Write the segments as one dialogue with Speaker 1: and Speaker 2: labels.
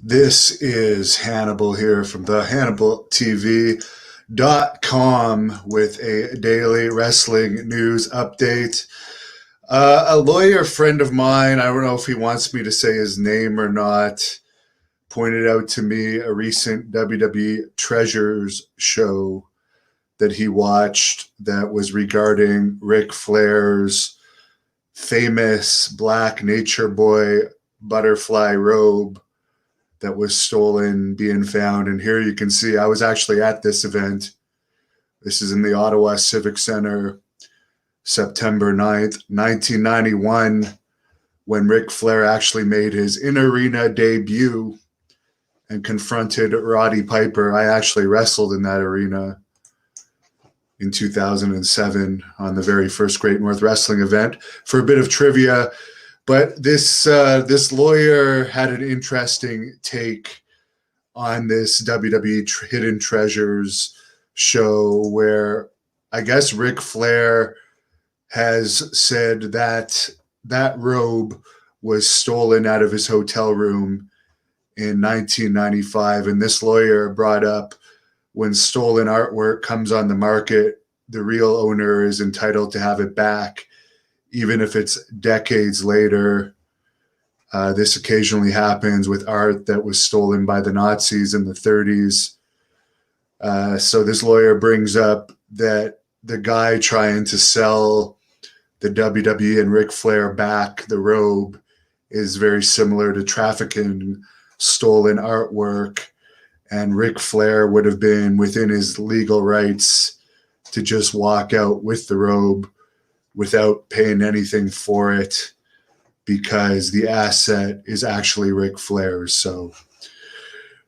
Speaker 1: This is Hannibal here from the HannibalTV.com with a daily wrestling news update. A lawyer friend of mine, I don't know if he wants me to say his name or not, pointed out to me a recent WWE Treasures show that he watched that was regarding Ric Flair's famous black nature boy butterfly robe that was stolen being found. And here you can see I was actually at this event. This is in the Ottawa Civic Center, September 9th, 1991, when Ric Flair actually made his in-arena debut and confronted Roddy Piper. I actually wrestled in that arena in 2007 on the very first Great North Wrestling event. For a bit of trivia, but this lawyer had an interesting take on this WWE Hidden Treasures show where I guess Ric Flair has said that that robe was stolen out of his hotel room in 1995. And this lawyer brought up when stolen artwork comes on the market, the real owner is entitled to have it back, even if it's decades later. This occasionally happens with art that was stolen by the Nazis in the 30s. So this lawyer brings up that the guy trying to sell the WWE and Ric Flair back the robe is very similar to trafficking stolen artwork, and Ric Flair would have been within his legal rights to just walk out with the robe without paying anything for it because the asset is actually Ric Flair's. So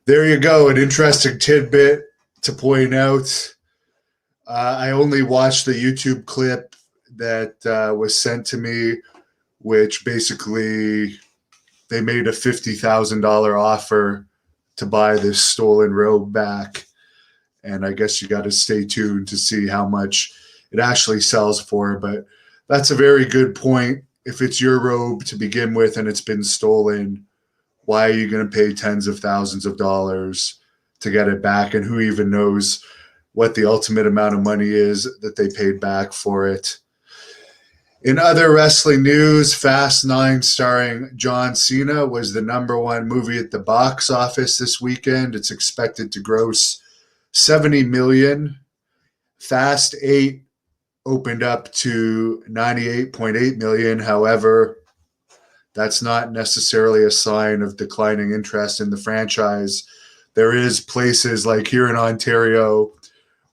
Speaker 1: there you go, an interesting tidbit to point out. I only watched the YouTube clip that was sent to me, which basically they made a $50,000 offer to buy this stolen robe back. And I guess you got to stay tuned to see how much it actually sells for. But that's a very good point. If it's your robe to begin with and it's been stolen, why are you going to pay tens of thousands of dollars to get it back? And who even knows what the ultimate amount of money is that they paid back for it? In other wrestling news, Fast 9 starring John Cena was the #1 movie at the box office this weekend. It's expected to gross $70 million. Fast 8 opened up to $98.8 million. However, that's not necessarily a sign of declining interest in the franchise. There is places like here in Ontario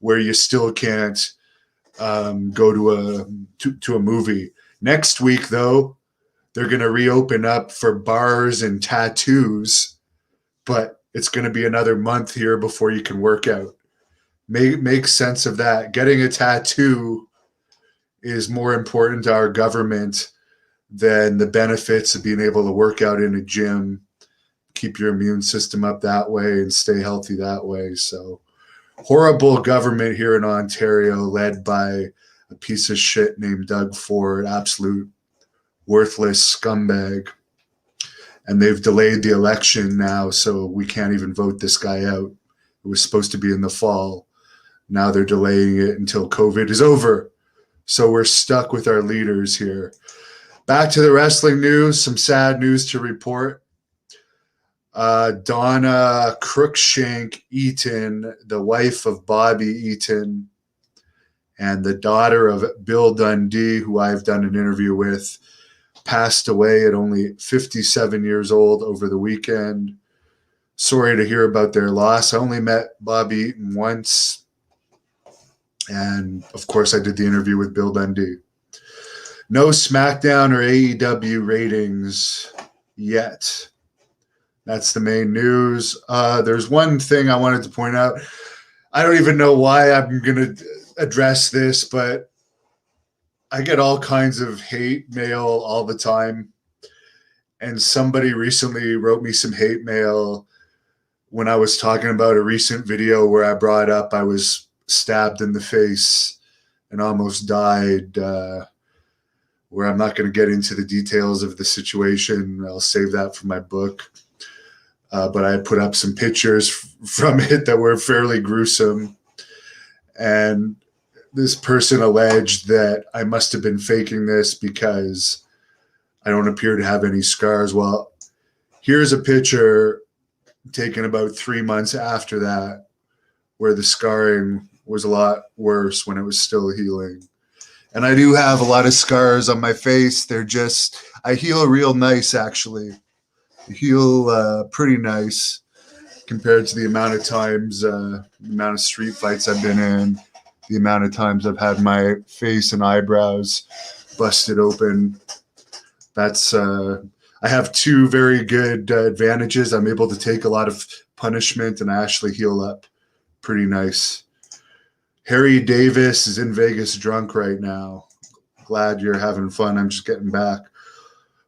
Speaker 1: where you still can't go to a movie. Next week, though, they're going to reopen up for bars and tattoos, but it's going to be another month here before you can work out. Make sense of that. Getting a tattoo is more important to our government than the benefits of being able to work out in a gym, keep your immune system up that way, and stay healthy that way. So horrible government here in Ontario, led by a piece of shit named Doug Ford, absolute worthless scumbag. And they've delayed the election now, so we can't even vote this guy out. It was supposed to be in the fall. Now they're delaying it until COVID is over. So we're stuck with our leaders here. Back to the wrestling news, some sad news to report. Donna Crookshank Eaton, the wife of Bobby Eaton and the daughter of Bill Dundee, who I've done an interview with, passed away at only 57 years old over the weekend. Sorry to hear about their loss. I only met Bobby Eaton once. And, of course, I did the interview with Bill Dundee. No SmackDown or AEW ratings yet. That's the main news. There's one thing I wanted to point out. I don't even know why I'm going to address this, but I get all kinds of hate mail all the time. And somebody recently wrote me some hate mail when I was talking about a recent video where I brought up I was stabbed in the face and almost died, where I'm not going to get into the details of the situation. I'll save that for my book. but I put up some pictures from it that were fairly gruesome. And this person alleged that I must have been faking this because I don't appear to have any scars. Well, here's a picture taken about 3 months after that, where the scarring was a lot worse when it was still healing. And I do have a lot of scars on my face. I heal real nice, actually. I heal pretty nice compared to the amount of times, the amount of street fights I've been in, the amount of times I've had my face and eyebrows busted open. I have two very good advantages. I'm able to take a lot of punishment, and I actually heal up pretty nice. Harry Davis is in Vegas drunk right now. Glad you're having fun. I'm just getting back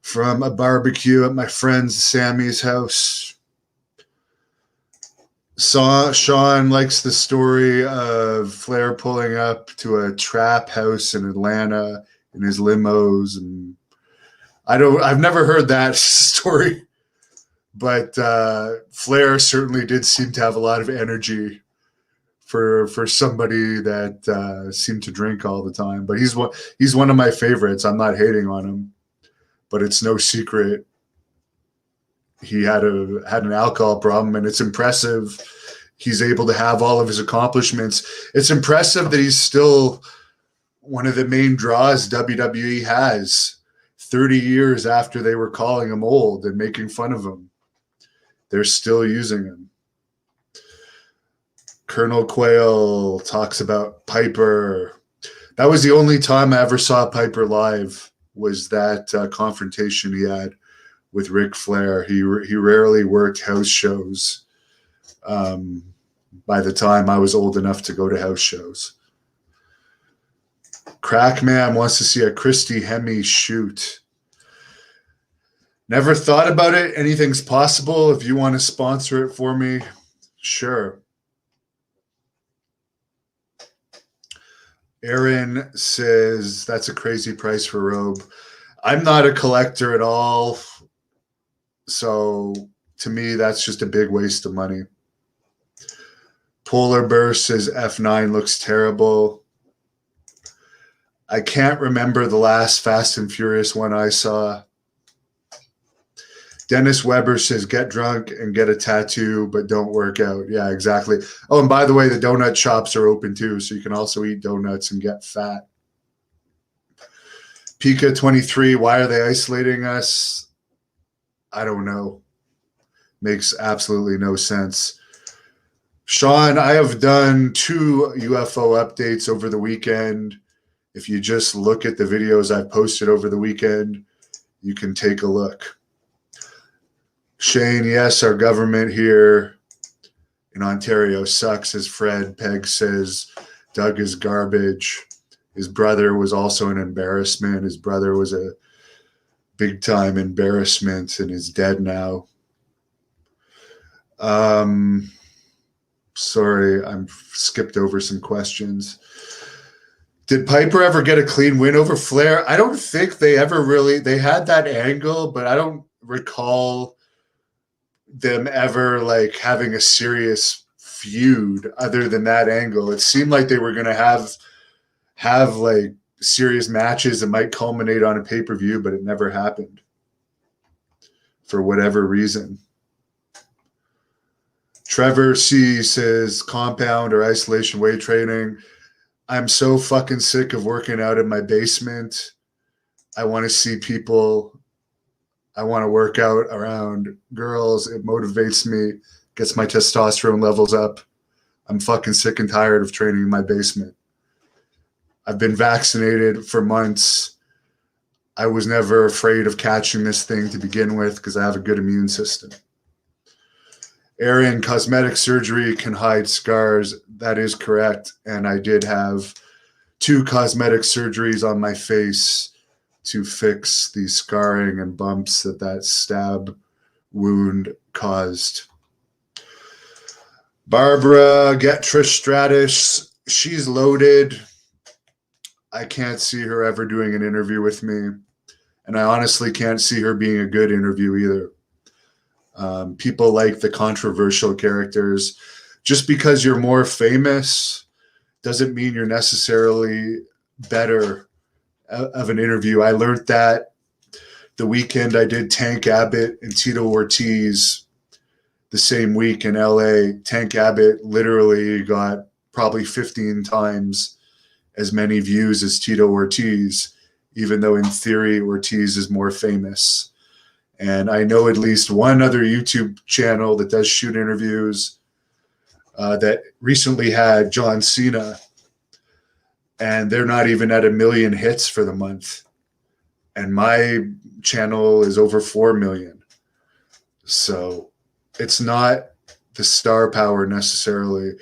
Speaker 1: from a barbecue at my friend Sammy's house. Shawn likes the story of Flair pulling up to a trap house in Atlanta in his limos, and I've never heard that story, but Flair certainly did seem to have a lot of energy for somebody that seemed to drink all the time. But he's one of my favorites. I'm not hating on him, but it's no secret he had an alcohol problem, and it's impressive he's able to have all of his accomplishments. It's impressive that he's still one of the main draws WWE has 30 years after they were calling him old and making fun of him. They're still using him. Colonel Quayle talks about Piper. That was the only time I ever saw Piper live, was that confrontation he had with Ric Flair. He rarely worked house shows by the time I was old enough to go to house shows. Crackman wants to see a Christy Hemme shoot. Never thought about it. Anything's possible. If you want to sponsor it for me, sure. Aaron says that's a crazy price for Robe. I'm not a collector at all, so to me, that's just a big waste of money. Polar Burst says F9 looks terrible. I can't remember the last Fast and Furious one I saw. Dennis Weber says get drunk and get a tattoo, but don't work out. Yeah, exactly. Oh, and by the way, the donut shops are open too, so you can also eat donuts and get fat. Pika23, why are they isolating us? I don't know. Makes absolutely no sense. Shawn, I have done 2 UFO updates over the weekend. If you just look at the videos I posted over the weekend, you can take a look. Shane, yes, our government here in Ontario sucks, as Fred Peg says. Doug is garbage. His brother was also an embarrassment. His brother was a big-time embarrassment and is dead now. Sorry, I'm skipped over some questions. Did Piper ever get a clean win over Flair? I don't think they ever really – they had that angle, but I don't recall them ever like having a serious feud other than that angle. It seemed like they were going to have like serious matches that might culminate on a pay-per-view, but it never happened for whatever reason. Trevor C says compound or isolation weight training. I'm so fucking sick of working out in my basement. I want to see people. I want to work out around girls. It motivates me, gets my testosterone levels up. I'm fucking sick and tired of training in my basement. I've been vaccinated for months. I was never afraid of catching this thing to begin with because I have a good immune system. Aaron, cosmetic surgery can hide scars. That is correct. And I did have 2 cosmetic surgeries on my face to fix the scarring and bumps that stab wound caused. Barbara, get Trish Stratus. She's loaded. I can't see her ever doing an interview with me. And I honestly can't see her being a good interview either. People like the controversial characters. Just because you're more famous doesn't mean you're necessarily better of an interview. I learned that the weekend I did Tank Abbott and Tito Ortiz the same week in LA. Tank Abbott literally got probably 15 times as many views as Tito Ortiz, even though in theory Ortiz is more famous. And I know at least one other YouTube channel that does shoot interviews that recently had John Cena, and they're not even at 1 million hits for the month. And my channel is over 4 million. So it's not the star power necessarily.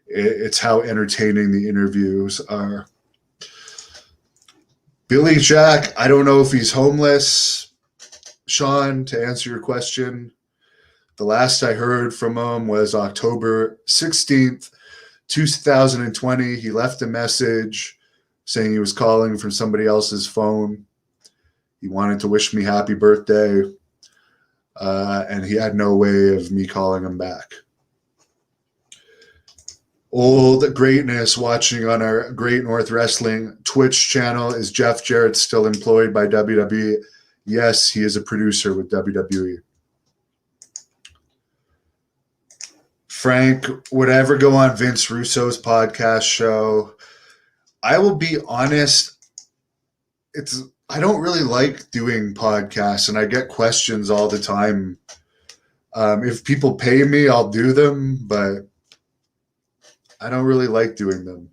Speaker 1: It's how entertaining the interviews are. Billy Jack, I don't know if he's homeless. Shawn, to answer your question, the last I heard from him was October 16th, 2020. He left a message saying he was calling from somebody else's phone. He wanted to wish me happy birthday, and he had no way of me calling him back. Old greatness watching on our Great North Wrestling Twitch channel. Is Jeff Jarrett still employed by WWE? Yes, he is a producer with WWE. Frank, would I ever go on Vince Russo's podcast show? I will be honest, I don't really like doing podcasts, and I get questions all the time. If people pay me, I'll do them, but I don't really like doing them.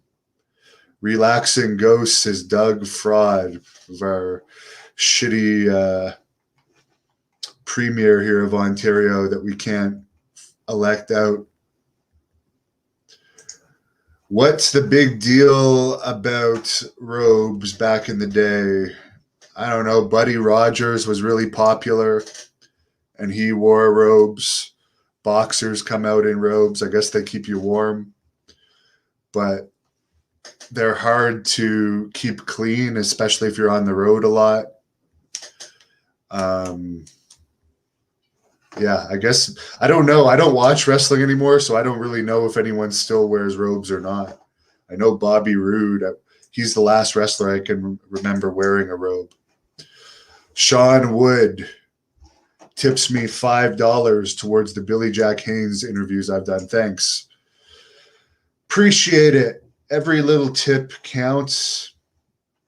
Speaker 1: Relaxing Ghosts is Doug Fraud of our shitty premier here of Ontario that we can't elect out. What's the big deal about robes back in the day? I don't know. Buddy Rogers was really popular, and he wore robes. Boxers come out in robes. I guess they keep you warm. But they're hard to keep clean, especially if you're on the road a lot. Yeah, I guess, I don't know. I don't watch wrestling anymore, so I don't really know if anyone still wears robes or not. I know Bobby Roode, he's the last wrestler I can remember wearing a robe. Shawn Wood tips me $5 towards the Billy Jack Haynes interviews I've done. Thanks. Appreciate it. Every little tip counts.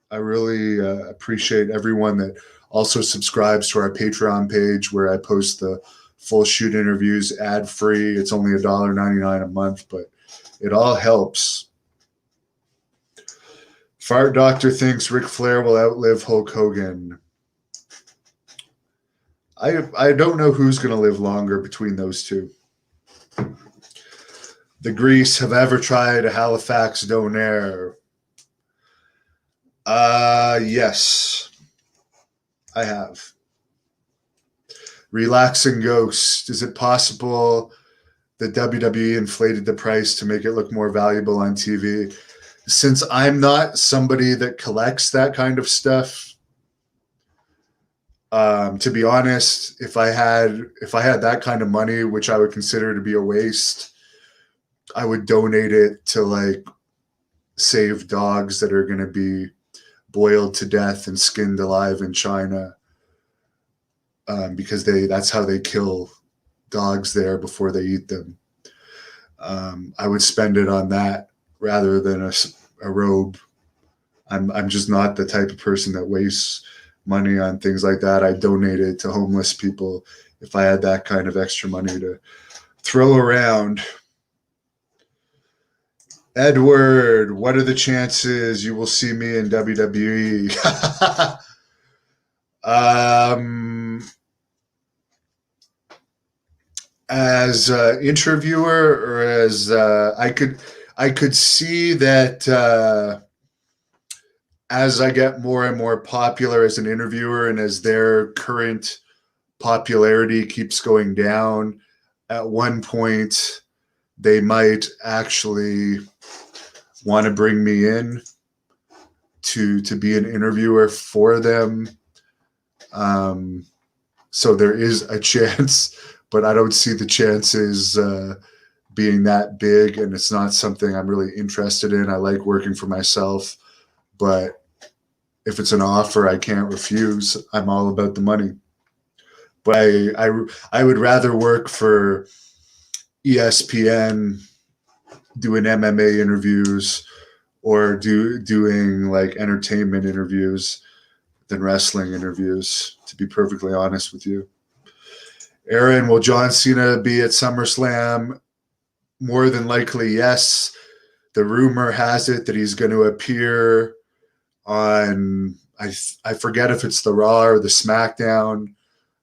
Speaker 1: I really appreciate everyone that also subscribes to our Patreon page where I post the full shoot interviews ad-free. It's only $1.99 a month, but it all helps. Fart Doctor thinks Ric Flair will outlive Hulk Hogan. I don't know who's going to live longer between those two. The Grease have ever tried a Halifax Donaire? Yes, I have. Relaxing Ghost. Is it possible that WWE inflated the price to make it look more valuable on TV? Since I'm not somebody that collects that kind of stuff, to be honest, if I had that kind of money, which I would consider to be a waste, I would donate it to like save dogs that are going to be boiled to death and skinned alive in China, because that's how they kill dogs there before they eat them. I would spend it on that rather than a robe. I'm just not the type of person that wastes money on things like that. I donate it to homeless people if I had that kind of extra money to throw around. Edward, what are the chances you will see me in WWE? As an interviewer, or as I could see that as I get more and more popular as an interviewer, and as their current popularity keeps going down, at one point they might actually want to bring me in to be an interviewer for them. So there is a chance, but I don't see the chances being that big, and it's not something I'm really interested in. I like working for myself, but if it's an offer I can't refuse, I'm all about the money. But I would rather work for ESPN doing MMA interviews or doing like entertainment interviews than wrestling interviews, to be perfectly honest with you. Aaron, will John Cena be at SummerSlam? More than likely, yes. The rumor has it that he's going to appear on, I forget if it's the Raw or the SmackDown,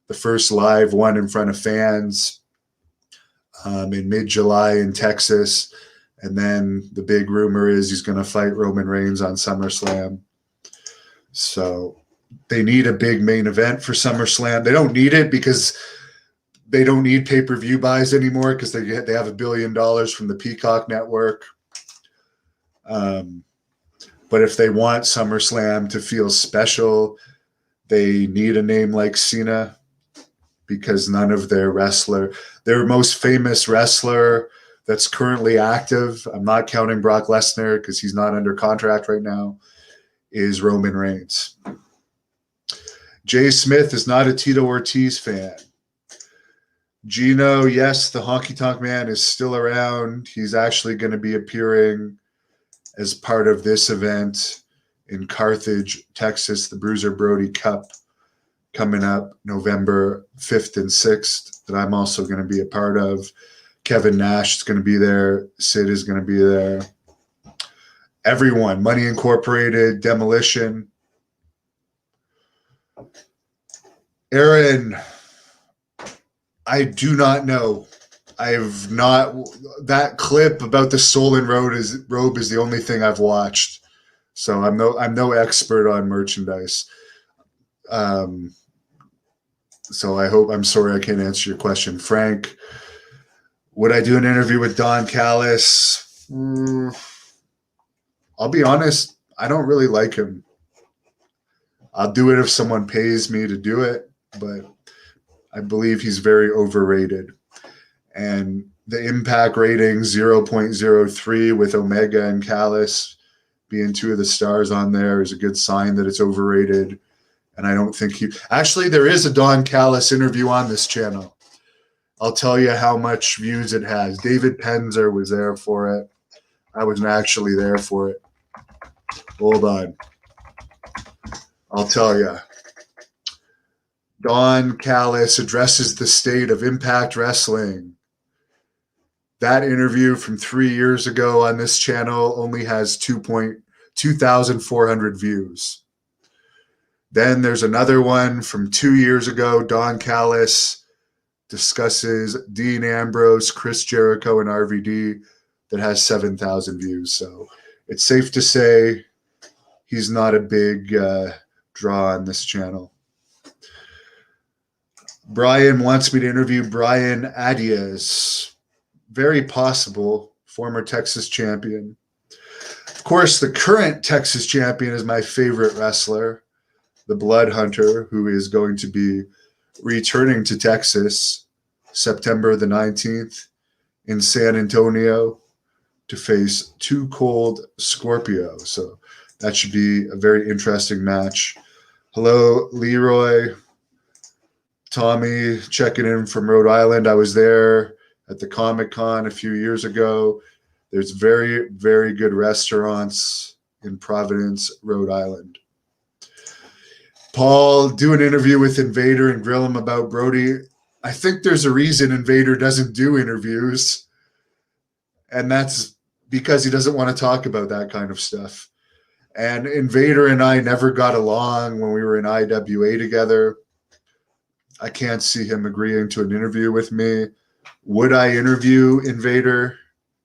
Speaker 1: the first live one in front of fans in mid-July in Texas. And then the big rumor is he's going to fight Roman Reigns on SummerSlam. So they need a big main event for SummerSlam. They don't need it because they don't need pay-per-view buys anymore because they have $1 billion from the Peacock network. But if they want SummerSlam to feel special, they need a name like Cena, because none of their most famous wrestler that's currently active, I'm not counting Brock Lesnar because he's not under contract right now, is Roman Reigns. Jay Smith is not a Tito Ortiz fan. Gino, yes, the Honky Tonk Man is still around. He's actually going to be appearing as part of this event in Carthage, Texas, the Bruiser Brody Cup, coming up November 5th and 6th, that I'm also going to be a part of. Kevin Nash is going to be there. Sid is going to be there. Everyone, Money Incorporated, Demolition. Aaron, I do not know. I've not. That clip about the stolen robe is the only thing I've watched. So I'm no expert on merchandise. So I'm sorry I can't answer your question. Frank, would I do an interview with Don Callis? I'll be honest, I don't really like him. I'll do it if someone pays me to do it, but I believe he's very overrated. And the Impact rating 0.03 with Omega and Callis being two of the stars on there is a good sign that it's overrated. And I don't think actually, there is a Don Callis interview on this channel. I'll tell you how much views it has. David Penzer was there for it. I wasn't actually there for it. Hold on. I'll tell you. Don Callis addresses the state of Impact Wrestling. That interview from 3 years ago on this channel only has 2,400 views. Then there's another one from 2 years ago. Don Callis discusses Dean Ambrose, Chris Jericho, and RVD that has 7,000 views. So it's safe to say he's not a big draw on this channel. Brian wants me to interview Brian Adias. Very possible, former Texas champion. Of course, the current Texas champion is my favorite wrestler, the Blood Hunter, who is going to be returning to Texas September the 19th in San Antonio to face Too Cold Scorpio. So that should be a very interesting match. Hello, Leroy. Tommy checking in from Rhode Island. I was there at the Comic-Con a few years ago. There's very, very good restaurants in Providence, Rhode Island. Paul, do an interview with Invader and grill him about Brody. I think there's a reason Invader doesn't do interviews, and that's because he doesn't want to talk about that kind of stuff. And Invader and I never got along when we were in IWA together. I can't see him agreeing to an interview with me. Would I interview Invader?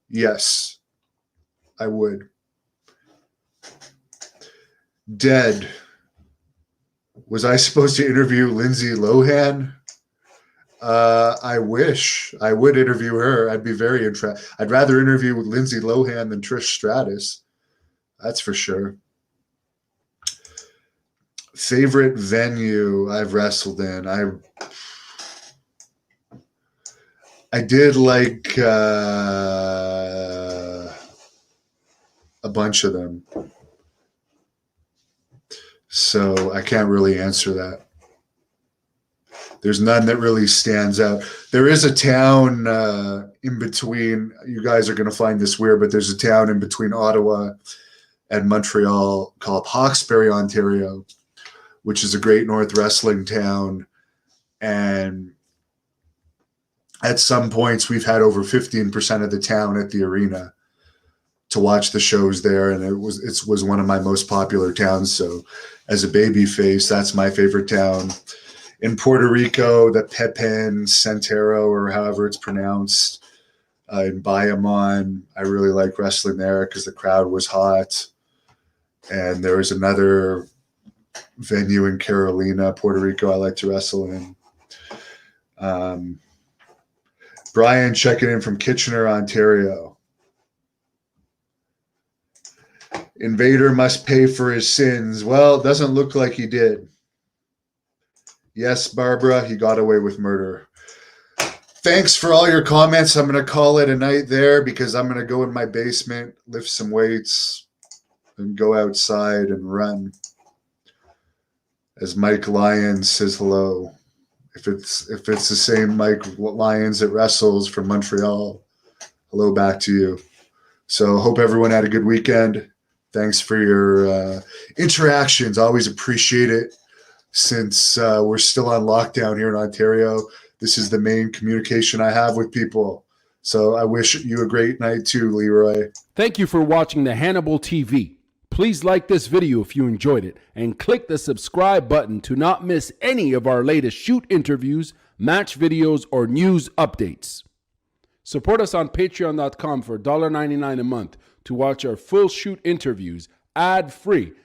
Speaker 1: Yes, I would. Dead. Was I supposed to interview Lindsay Lohan? I wish I would interview her. I'd be very interested. I'd rather interview with Lindsay Lohan than Trish Stratus. That's for sure. Favorite venue I've wrestled in? I did like a bunch of them. So I can't really answer that. There's none that really stands out. There is a town in between. You guys are going to find this weird, but there's a town in between Ottawa and Montreal called Hawkesbury, Ontario, which is a Great North wrestling town. And at some points, we've had over 15% of the town at the arena to watch the shows there, and it was one of my most popular towns. So as a baby face, that's my favorite town. In Puerto Rico, the Pepin Centero, or however it's pronounced, in Bayamon, I really like wrestling there because the crowd was hot. And there was another venue in Carolina, Puerto Rico, I like to wrestle in. Brian checking in from Kitchener, Ontario. Invader must pay for his sins. Well, it doesn't look like he did. Yes, Barbara, he got away with murder. Thanks for all your comments. I'm going to call it a night there because I'm going to go in my basement, lift some weights, and go outside and run. As Mike Lyons says hello. If it's the same Mike Lyons that wrestles from Montreal, hello back to you. So hope everyone had a good weekend. Thanks for your interactions. I always appreciate it. Since we're still on lockdown here in Ontario, this is the main communication I have with people. So I wish you a great night too, Leroy.
Speaker 2: Thank you for watching the Hannibal TV. Please like this video if you enjoyed it and click the subscribe button to not miss any of our latest shoot interviews, match videos, or news updates. Support us on patreon.com for $1.99 a month to watch our full shoot interviews ad-free